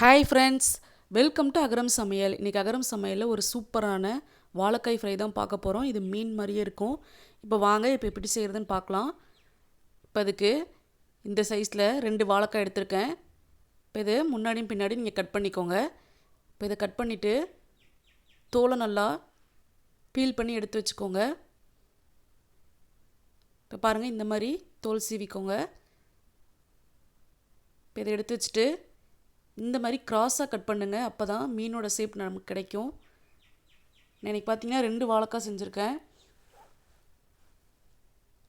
Hi friends, welcome to அகரம் சமையல். இன்றைக்கி அகரம் சமையலில் ஒரு சூப்பரான வாழைக்காய் ஃப்ரை தான் பார்க்க போகிறோம். இது மீன் மாதிரியே இருக்கும். இப்போ வாங்க இப்போ எப்படி செய்கிறதுன்னு பார்க்கலாம். இப்போ அதுக்கு இந்த சைஸில் 2 வாழைக்காய் எடுத்திருக்கேன். இப்போ இது முன்னாடியும் பின்னாடி நீங்கள் கட் பண்ணிக்கோங்க. இப்போ இதை கட் பண்ணிவிட்டு தோலை நல்லா பீல் பண்ணி எடுத்து வச்சுக்கோங்க. இப்போ பாருங்கள், இந்த மாதிரி தோல் சீவிக்கோங்க. இப்போ இதை எடுத்து வச்சுட்டு இந்த மாதிரி க்ராஸாக கட் பண்ணுங்கள். அப்போ தான் மீனோட ஷேப் நமக்கு கிடைக்கும். இன்றைக்கி பார்த்தீங்கன்னா 2 வாழைக்காய் செஞ்சுருக்கேன்.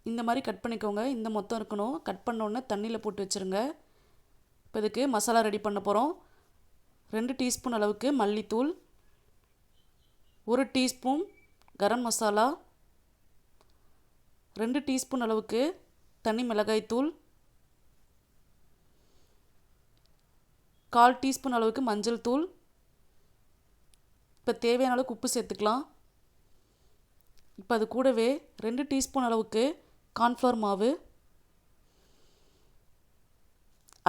இந்த மாதிரி கட் பண்ணிக்கோங்க. இந்த மொத்தம் இருக்கணும். கட் பண்ணோன்னே தண்ணியில் போட்டு வச்சுருங்க. இப்போ இதுக்கு மசாலா ரெடி பண்ண போகிறோம். 2 டீஸ்பூன் அளவுக்கு மல்லித்தூள், 1 டீஸ்பூன் கரம் மசாலா, 2 டீஸ்பூன் அளவுக்கு தனி மிளகாய் தூள், 1/4 டீஸ்பூன் அளவுக்கு மஞ்சள் தூள். இப்போ தேவையான அளவுக்கு உப்பு சேர்த்துக்கலாம். இப்போ அது கூடவே 2 டீஸ்பூன் அளவுக்கு கார்ன்ஃப்ளவர் மாவு,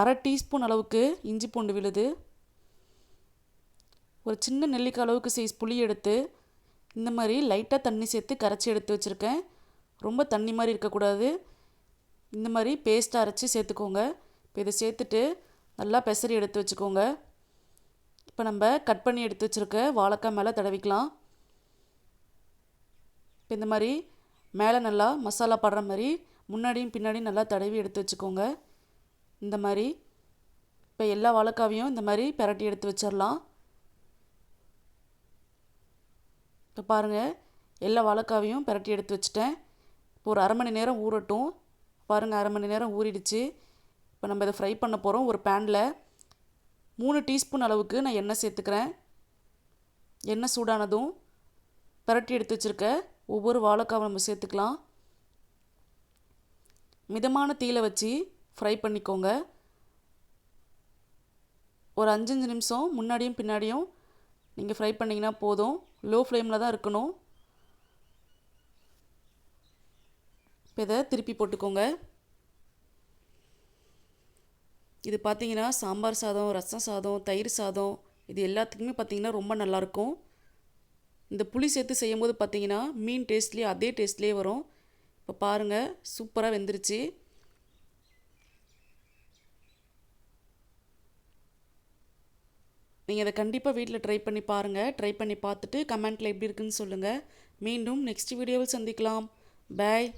1/2 டீஸ்பூன் அளவுக்கு இஞ்சி பூண்டு விழுது, ஒரு சின்ன நெல்லிக்காய் அளவுக்கு சைஸ் புளி எடுத்து இந்த மாதிரி லைட்டாக தண்ணி சேர்த்து கரைச்சி எடுத்து வச்சுருக்கேன். ரொம்ப தண்ணி மாதிரி இருக்கக்கூடாது. இந்த மாதிரி பேஸ்ட்டாக அரைச்சி சேர்த்துக்கோங்க. இப்போ இதை சேர்த்துட்டு நல்லா பெசரி எடுத்து வச்சுக்கோங்க. இப்போ நம்ம கட் பண்ணி எடுத்து வச்சுருக்க வாழைக்காய் மேலே தடவிக்கலாம். இப்போ இந்த மாதிரி மேலே நல்லா மசாலா படுற மாதிரி முன்னாடியும் பின்னாடியும் நல்லா தடவி எடுத்து வச்சுக்கோங்க. இந்த மாதிரி இப்போ எல்லா வாழைக்காவையும் இந்த மாதிரி பிரட்டி எடுத்து வச்சிடலாம். இப்போ பாருங்கள், எல்லா வாழைக்காவையும் பிரட்டி எடுத்து வச்சுட்டேன். இப்போ ஒரு 1/2 மணி நேரம் ஊறட்டும். பாருங்கள், 1/2 மணி நேரம் ஊறிடுச்சு. இப்போ நம்ம இதை ஃப்ரை பண்ண போகிறோம். ஒரு பேனில் 3 டீஸ்பூன் அளவுக்கு நான் எண்ணெய் சேர்த்துக்கிறேன். எண்ணெய் சூடானதும் பிரட்டி எடுத்து வச்சுருக்க ஒவ்வொரு வாழைக்காவும் நம்ம சேர்த்துக்கலாம். மிதமான தீயில வச்சு ஃப்ரை பண்ணிக்கோங்க. ஒரு 5 நிமிஷம் முன்னாடியும் பின்னாடியும் நீங்கள் ஃப்ரை பண்ணிங்கன்னா போதும். லோ ஃப்ளேமில் தான் இருக்கணும். இப்போ இதை திருப்பி போட்டுக்கோங்க. இது பார்த்திங்கன்னா சாம்பார் சாதம், ரசம் சாதம், தயிர் சாதம் இது எல்லாத்துக்குமே பார்த்திங்கன்னா ரொம்ப நல்லாயிருக்கும். இந்த புளி சேர்த்து செய்யும்போது பார்த்திங்கன்னா மீன் டேஸ்ட்லேயே அதே டேஸ்ட்லேயே வரும். இப்போ பாருங்கள், சூப்பராக வெந்துருச்சு. நீங்கள் இதை கண்டிப்பாக வீட்டில் ட்ரை பண்ணி பாருங்கள். ட்ரை பண்ணி பார்த்துட்டு கமெண்ட்டில் எப்படி இருக்குன்னு சொல்லுங்கள். மீண்டும் நெக்ஸ்ட் வீடியோவில் சந்திக்கலாம். பாய்.